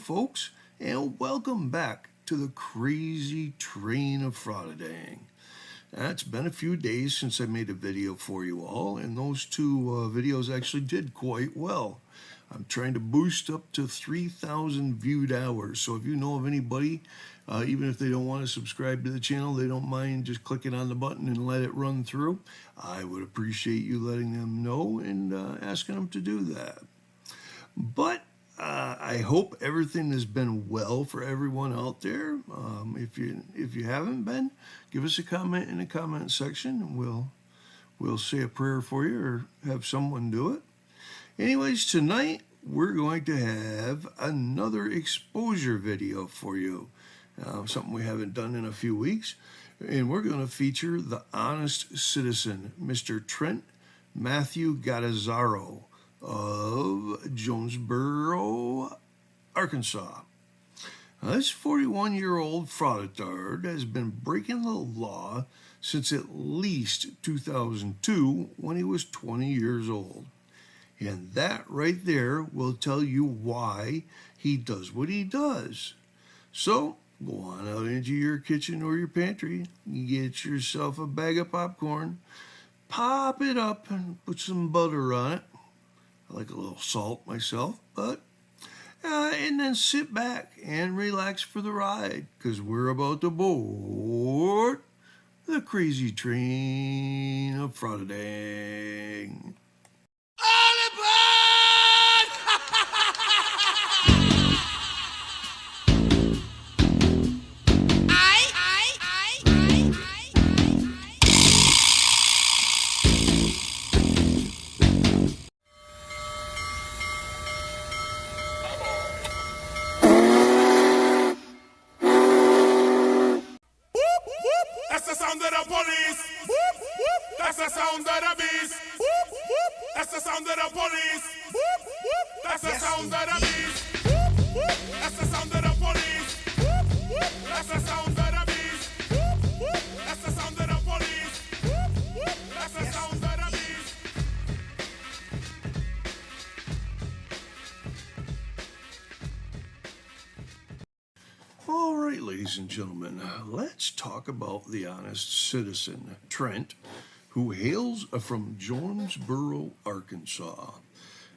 folks, and welcome back to the crazy train of fraudadang. It's been a few days since I made a video for you all, and those two videos actually did quite well. I'm trying to boost up to 3,000 viewed hours, so if you know of anybody, even if they don't want to subscribe to the channel, they don't mind just clicking on the button and let it run through, I would appreciate you letting them know and asking them to do that. But I hope everything has been well for everyone out there. If you haven't been, give us a comment in the comment section, and we'll say a prayer for you or have someone do it. Anyways, tonight we're going to have another exposure video for you, something we haven't done in a few weeks, and we're going to feature the honest citizen, Mr. Trent Matthew Gattazzaro of Jonesboro, Arkansas. Now, this 41-year-old frauditard has been breaking the law since at least 2002 when he was 20 years old. And that right there will tell you why he does what he does. So go on out into your kitchen or your pantry, get yourself a bag of popcorn, pop it up and put some butter on it. I like a little salt myself, but and then sit back and relax for the ride, because we're about to board the crazy train of fraudadang. That's the sound of the police. That's the sound of the beast. That's the sound of the police. That's the sound of the beast. That's the sound of the police. That's the sound of the beast. That's the sound of the police. That's the sound of the beast. All right, ladies and gentlemen, let's talk about the honest citizen, Trent, who hails from Jonesboro, Arkansas.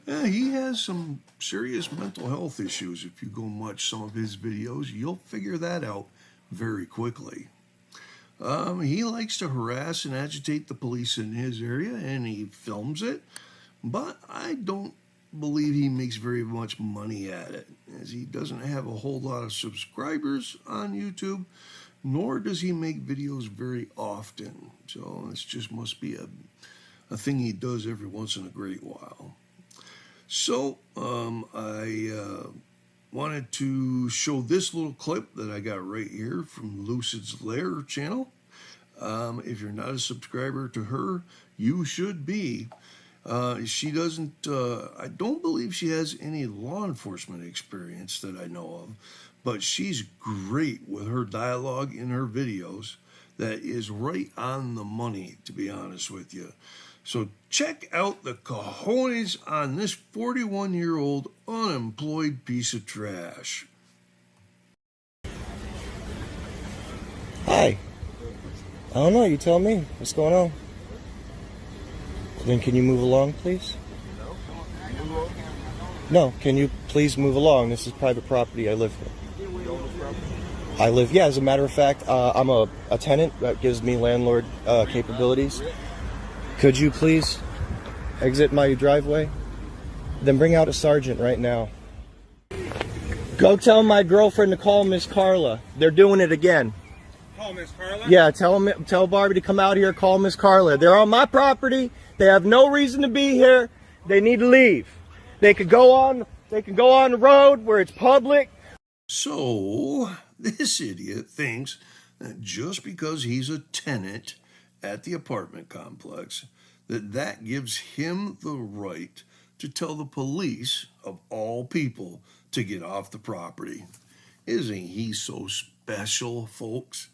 He has some serious mental health issues. If you go and watch some of his videos, you'll figure that out very quickly. He likes to harass and agitate the police in his area, and he films it, but I don't believe he makes very much money at it, as he doesn't have a whole lot of subscribers on YouTube, nor does he make videos very often. So this just must be a thing he does every once in a great while. So I wanted to show this little clip that I got right here from Lucid's Lair channel. If you're not a subscriber to her, you should be. She doesn't, I don't believe she has any law enforcement experience that I know of, but she's great with her dialogue in her videos. That is right on the money, to be honest with you. So check out the cojones on this 41-year-old unemployed piece of trash. Hi. I don't know, you tell me. What's going on? Then can you move along, please? No, can you please move along? This is private property. I live here. Yeah, as a matter of fact, I'm a tenant that gives me landlord capabilities. Could you please exit my driveway? Then bring out a sergeant right now. Go tell my girlfriend to call Miss Carla. They're doing it again. Call Miss Carla? Yeah, tell Barbie to come out here, call Miss Carla. They're on my property. They have no reason to be here. They need to leave. They can go on the road where it's public. So this idiot thinks that just because he's a tenant at the apartment complex, that gives him the right to tell the police, of all people, to get off the property. Isn't he so special, folks?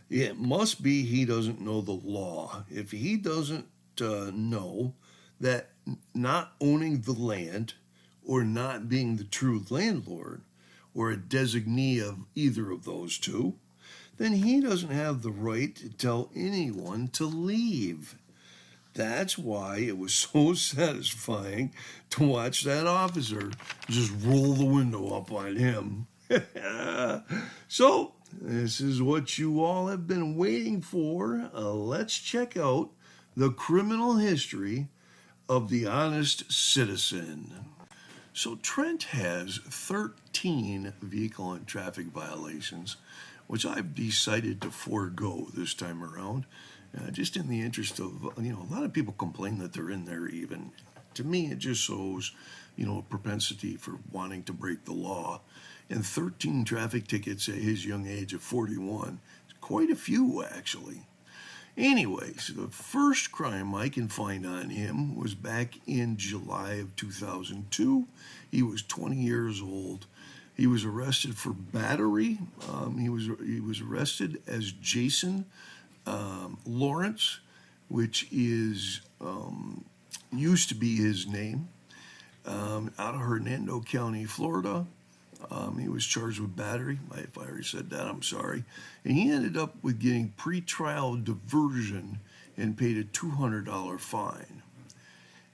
It must be he doesn't know the law. If he doesn't know that not owning the land or not being the true landlord or a designee of either of those two, then he doesn't have the right to tell anyone to leave. That's why it was so satisfying to watch that officer just roll the window up on him. So, this is what you all have been waiting for. Let's check out the criminal history of the honest citizen. So, Trent has 13 vehicle and traffic violations, which I've decided to forego this time around. Just in the interest of, a lot of people complain that they're in there even. To me, it just shows, a propensity for wanting to break the law. And 13 traffic tickets at his young age of 41, quite a few actually. Anyways, the first crime I can find on him was back in July of 2002. He was 20 years old. He was arrested for battery. He was arrested as Jason Lawrence, which is used to be his name, out of Hernando County, Florida. He was charged with battery. If I already said that, I'm sorry. And he ended up with getting pretrial diversion and paid a $200 fine.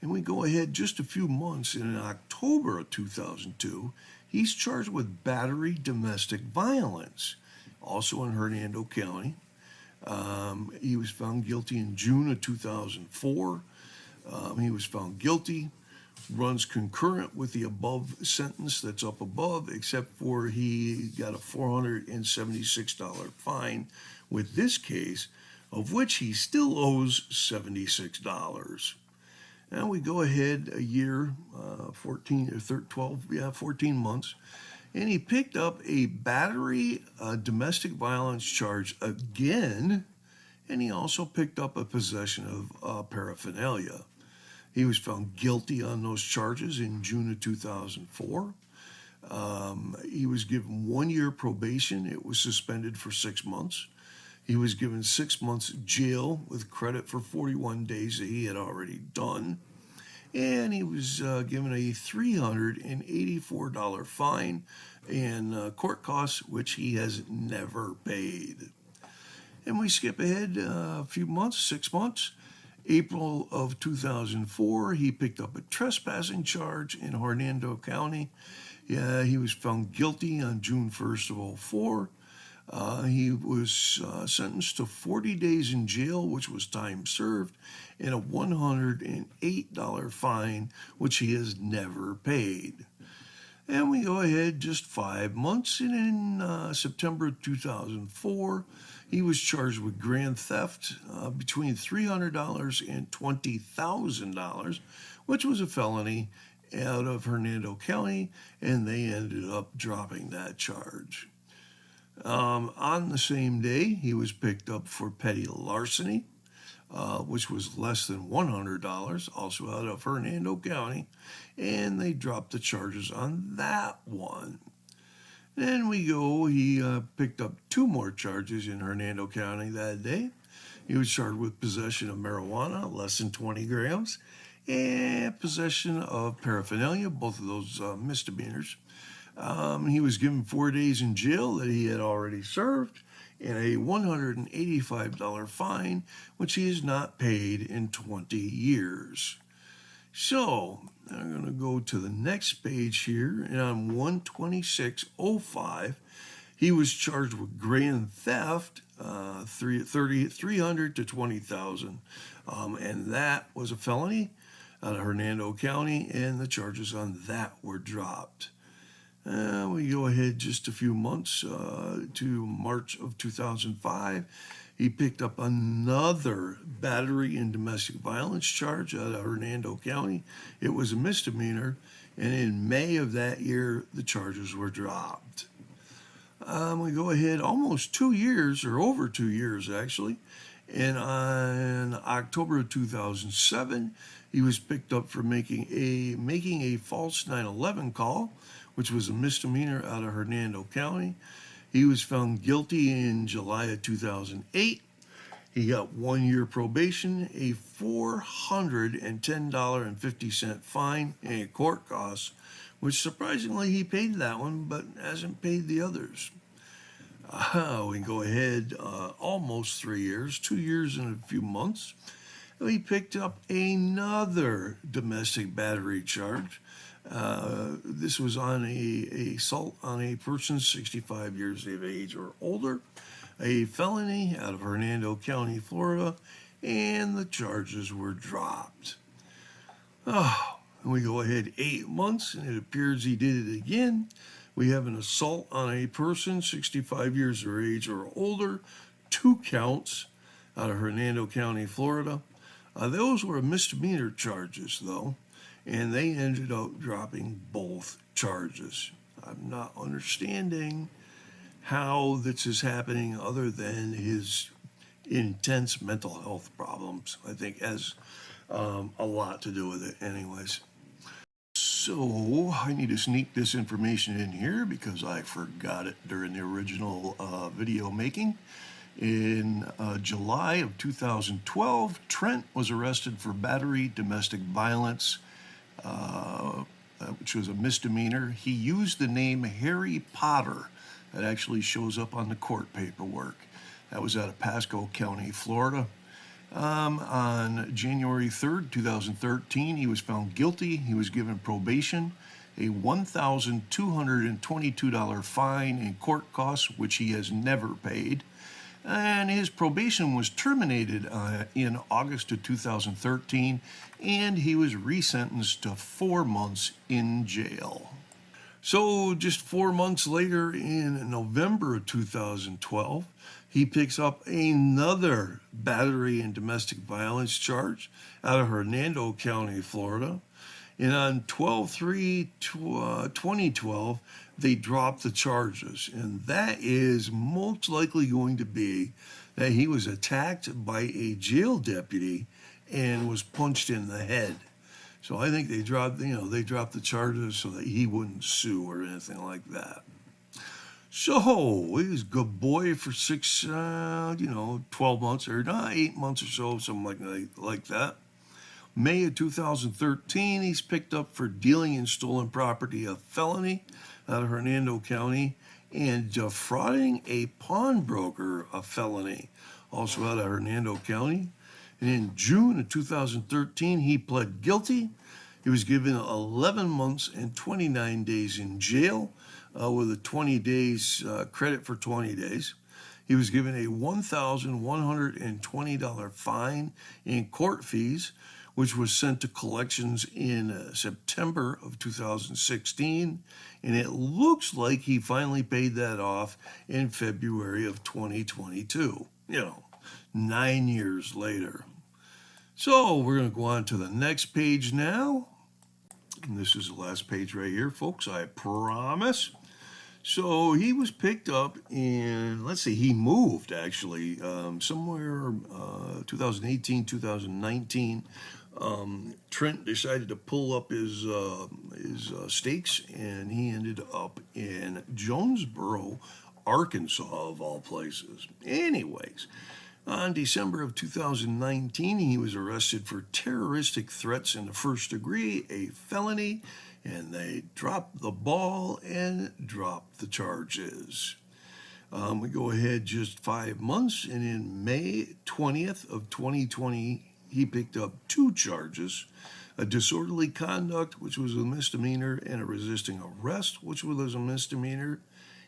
And we go ahead just a few months, in October of 2002, he's charged with battery domestic violence, also in Hernando County. He was found guilty in June of 2004. He was found guilty, runs concurrent with the above sentence that's up above, except for he got a $476 fine with this case, of which he still owes $76. Now we go ahead a year, 14 months, and he picked up a battery domestic violence charge again, and he also picked up a possession of paraphernalia. He was found guilty on those charges in June of 2004. He was given 1 year probation. It was suspended for 6 months. He was given 6 months jail with credit for 41 days that he had already done. And he was given a $384 fine and court costs, which he has never paid. And we skip ahead a few months, 6 months. April of 2004, he picked up a trespassing charge in Hernando County. He was found guilty on June 1st of 2004. He was sentenced to 40 days in jail, which was time served, and a $108 fine, which he has never paid. And we go ahead just 5 months, and in September 2004, he was charged with grand theft between $300 and $20,000, which was a felony out of Hernando County, and they ended up dropping that charge. On the same day, he was picked up for petty larceny, which was less than $100, also out of Hernando County, and they dropped the charges on that one. Then we go, he picked up 2 more charges in Hernando County that day. He was charged with possession of marijuana, less than 20 grams, and possession of paraphernalia, both of those misdemeanors. He was given 4 days in jail that he had already served, and a $185 fine, which he has not paid in 20 years. So, I'm going to go to the next page here, and on 1/26/05, he was charged with grand theft, $300 to $20,000, and that was a felony out of Hernando County, and the charges on that were dropped. We go ahead just a few months to March of 2005. He picked up another battery and domestic violence charge out of Hernando County. It was a misdemeanor, and in May of that year, the charges were dropped. We go ahead almost 2 years, or over 2 years actually, and on October of 2007, he was picked up for making a false 911 call, which was a misdemeanor out of Hernando County. He was found guilty in July of 2008. He got 1 year probation, a $410.50 fine, and court costs, which surprisingly he paid that one, but hasn't paid the others. We can go ahead almost 3 years, 2 years and a few months. He picked up another domestic battery charge. This was on a assault on a person 65 years of age or older, a felony out of Hernando County, Florida, and the charges were dropped. Oh, and we go ahead 8 months, and it appears he did it again. We have an assault on a person 65 years of age or older, 2 counts out of Hernando County, Florida. Those were misdemeanor charges, though, and they ended up dropping both charges. I'm not understanding how this is happening other than his intense mental health problems. I think has a lot to do with it anyways. So I need to sneak this information in here because I forgot it during the original video making. In July of 2012, Trent was arrested for battery domestic violence, which was a misdemeanor. He used the name Harry Potter. That actually shows up on the court paperwork. That was out of Pasco County, Florida. On January 3rd, 2013, he was found guilty. He was given probation, a $1,222 fine and court costs, which he has never paid. And his probation was terminated in August of 2013, and he was resentenced to 4 months in jail. So just 4 months later, in November of 2012, he picks up another battery and domestic violence charge out of Hernando County, Florida. And on 12/3/2012, they dropped the charges. And that is most likely going to be that he was attacked by a jail deputy and was punched in the head. So I think they dropped the charges so that he wouldn't sue or anything like that. So he was a good boy for 12 months or 8 months or so, something like that. May of 2013, he's picked up for dealing in stolen property, a felony out of Hernando County, and defrauding a pawnbroker, a felony, also out of Hernando County. And in June of 2013, he pled guilty. He was given 11 months and 29 days in jail with a 20 days credit for 20 days. He was given a $1,120 fine and court fees, which was sent to collections in September of 2016. And it looks like he finally paid that off in February of 2022. 9 years later. So we're going to go on to the next page now. And this is the last page right here, folks, I promise. So he was picked up in, he moved actually somewhere 2018, 2019. Trent decided to pull up his stakes, and he ended up in Jonesboro, Arkansas, of all places. Anyways, on December of 2019, he was arrested for terroristic threats in the first degree, a felony, and they dropped the ball and dropped the charges. We go ahead just 5 months, and in May 20th of 2020, he picked up 2 charges, a disorderly conduct, which was a misdemeanor, and a resisting arrest, which was a misdemeanor.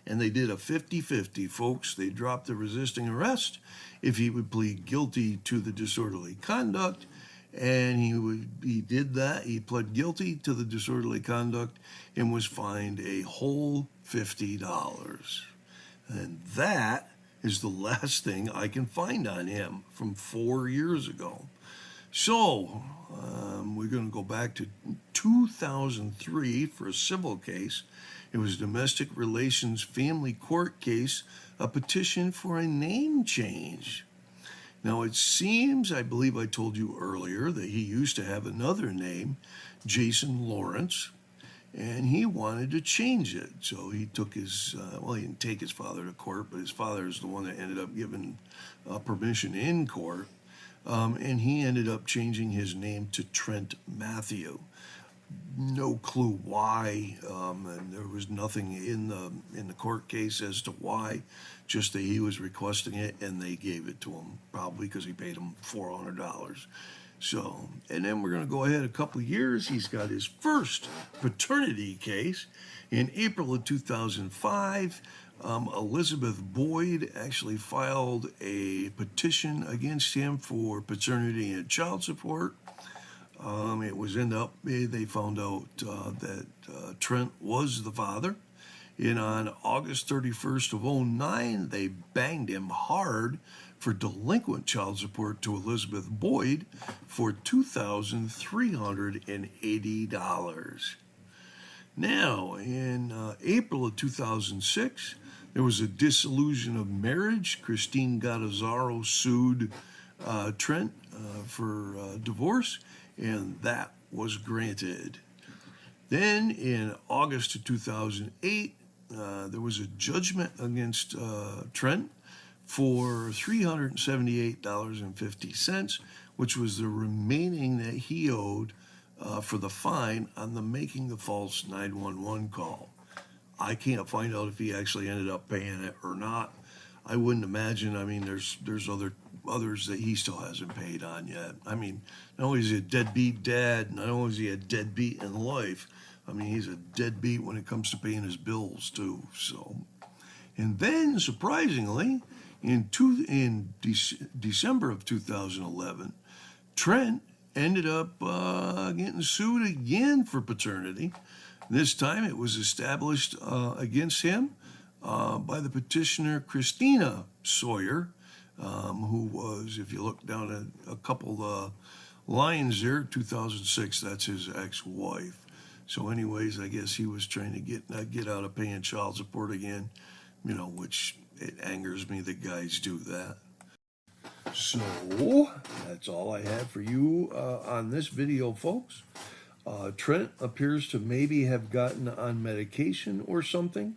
And they did a 50-50, folks. They dropped the resisting arrest if he would plead guilty to the disorderly conduct. And he did that. He pled guilty to the disorderly conduct and was fined a whole $50. And that is the last thing I can find on him from 4 years ago. So we're going to go back to 2003 for a civil case. It was a domestic relations family court case, a petition for a name change. Now it seems, I believe I told you earlier, that he used to have another name, Jason Lawrence, and he wanted to change it. So he took he didn't take his father to court, but his father is the one that ended up giving permission in court. And he ended up changing his name to Trent Matthew. no clue why, and there was nothing in the court case as to why. Just that he was requesting it, and they gave it to him, probably because he paid him $400. So, and then we're going to go ahead a couple of years. He's got his first paternity case in April of 2005. Elizabeth Boyd actually filed a petition against him for paternity and child support. It was they found out that Trent was the father. And on August 31st of 2009, they banged him hard for delinquent child support to Elizabeth Boyd for $2,380. Now, in April of 2006, there was a dissolution of marriage. Christine Gattazzaro sued Trent for divorce, and that was granted. Then in August of 2008, there was a judgment against Trent for $378.50, which was the remaining that he owed for the fine on the making the false 911 call. I can't find out if he actually ended up paying it or not. I wouldn't imagine. I mean, there's others that he still hasn't paid on yet. I mean, not only is he a deadbeat dad, not only is he a deadbeat in life, I mean, he's a deadbeat when it comes to paying his bills too. So, and then surprisingly, in December of 2011, Trent ended up getting sued again for paternity. This time it was established against him by the petitioner Christina Sawyer, who was, if you look down at a couple lines there, 2006, that's his ex-wife. So anyways, I guess he was trying to get out of paying child support again, which it angers me that guys do that. So that's all I have for you on this video, folks. Trent appears to maybe have gotten on medication or something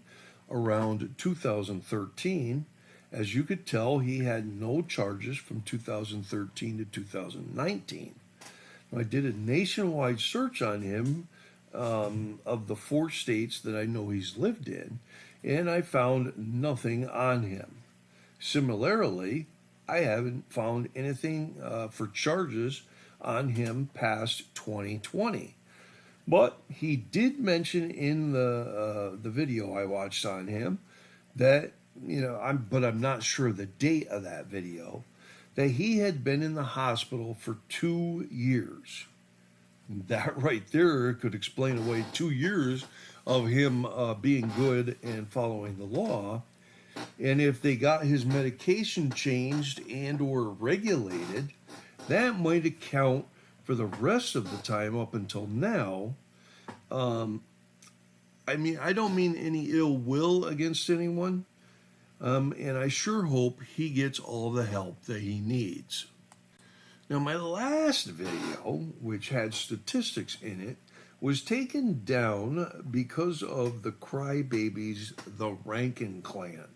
around 2013. As you could tell, he had no charges from 2013 to 2019. I did a nationwide search on him of the 4 states that I know he's lived in, and I found nothing on him. Similarly, I haven't found anything for charges on him past 2020. But he did mention in the video I watched on him that, I'm not sure the date of that video, that he had been in the hospital for 2 years. That right there could explain away 2 years of him being good and following the law. And if they got his medication changed and or regulated, that might account for the rest of the time up until now. I mean, I don't mean any ill will against anyone. And I sure hope he gets all the help that he needs. Now, my last video, which had statistics in it, was taken down because of the crybabies, the Rankin clan.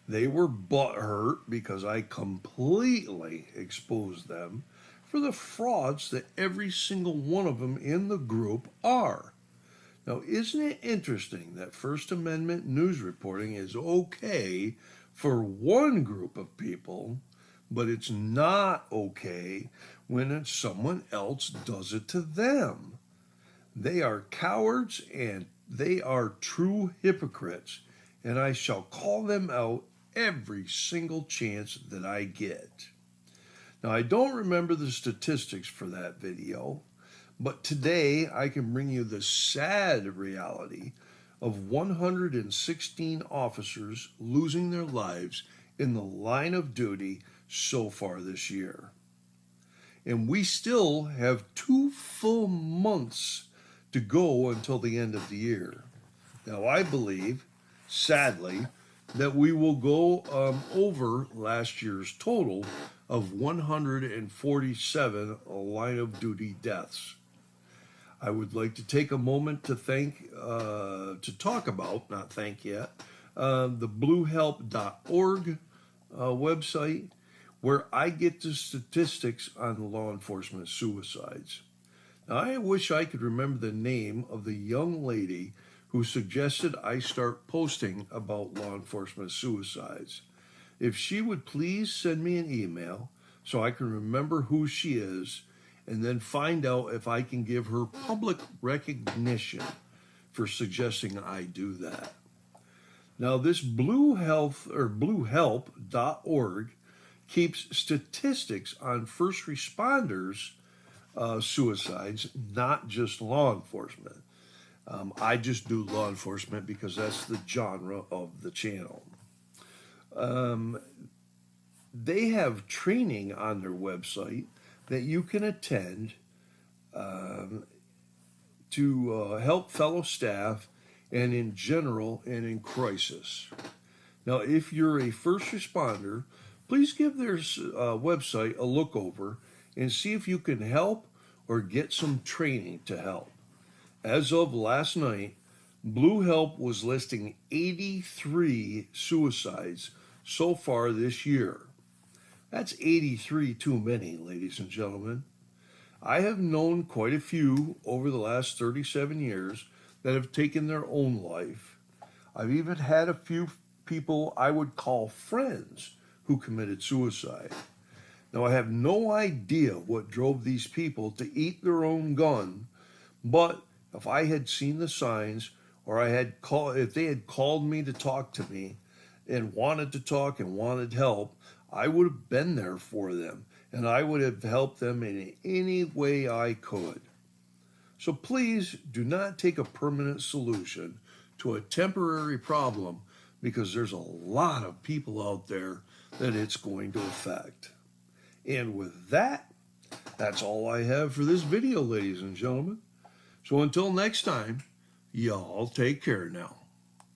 They were butthurt because I completely exposed them for the frauds that every single one of them in the group are. Now, isn't it interesting that First Amendment news reporting is okay for one group of people, but it's not okay when someone else does it to them? They are cowards and they are true hypocrites, and I shall call them out every single chance that I get. Now, I don't remember the statistics for that video, but today I can bring you the sad reality of 116 officers losing their lives in the line of duty so far this year. And we still have 2 full months to go until the end of the year. Now, I believe, sadly, that we will go over last year's total of 147 line of duty deaths. I would like to take a moment to talk about, not thank yet, the bluehelp.org website, where I get the statistics on law enforcement suicides. I wish I could remember the name of the young lady who suggested I start posting about law enforcement suicides. If she would please send me an email so I can remember who she is, and then find out if I can give her public recognition for suggesting I do that. Now, this Blue Health or bluehelp.org keeps statistics on first responders suicides, not just law enforcement. I just do law enforcement because that's the genre of the channel. They have training on their website that you can attend to help fellow staff and in general and in crisis. Now, if you're a first responder, please give their website a look over and see if you can help or get some training to help. As of last night, Blue Help was listing 83 suicides so far this year. That's 83 too many, ladies and gentlemen. I have known quite a few over the last 37 years that have taken their own life. I've even had a few people I would call friends who committed suicide. Now, I have no idea what drove these people to eat their own gun, but if I had seen the signs, or if they had called me to talk to me and wanted to talk and wanted help, I would have been there for them, and I would have helped them in any way I could. So please do not take a permanent solution to a temporary problem, because there's a lot of people out there that it's going to affect. And with that, that's all I have for this video, ladies and gentlemen. So until next time, y'all take care now.